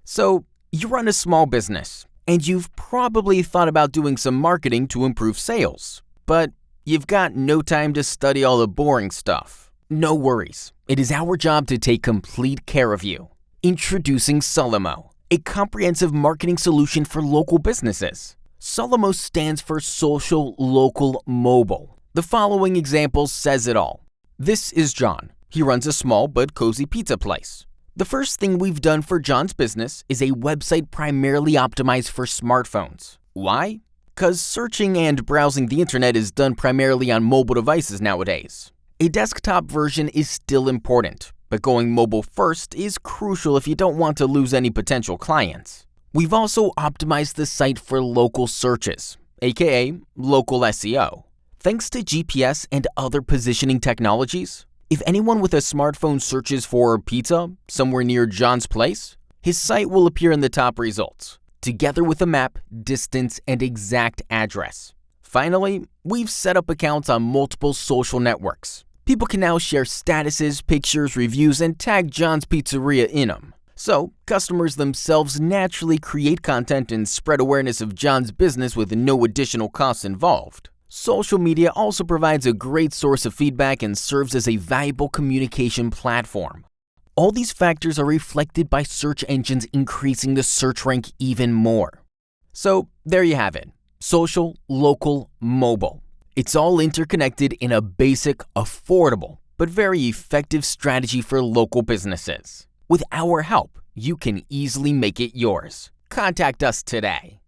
So, you run a small business, and you've probably thought about doing some marketing to improve sales, but you've got no time to study all the boring stuff. No worries, it is our job to take complete care of you. Introducing Solomo, a comprehensive marketing solution for local businesses. Solomo stands for Social, Local, Mobile. The following example says it all. This is John. He runs a small but cozy pizza place. The first thing we've done for John's business is a website primarily optimized for smartphones. Why? Because searching and browsing the internet is done primarily on mobile devices nowadays. A desktop version is still important, but going mobile first is crucial if you don't want to lose any potential clients. We've also optimized the site for local searches, aka local SEO. Thanks to GPS and other positioning technologies, if anyone with a smartphone searches for pizza somewhere near John's place, his site will appear in the top results, together with a map, distance, and exact address. Finally, we've set up accounts on multiple social networks. People can now share statuses, pictures, reviews, and tag John's Pizzeria in them. So, customers themselves naturally create content and spread awareness of John's business with no additional costs involved. Social media also provides a great source of feedback and serves as a valuable communication platform. All these factors are reflected by search engines increasing the search rank even more. So, there you have it. Social, local, mobile. It's all interconnected in a basic, affordable, but very effective strategy for local businesses. With our help, you can easily make it yours. Contact us today.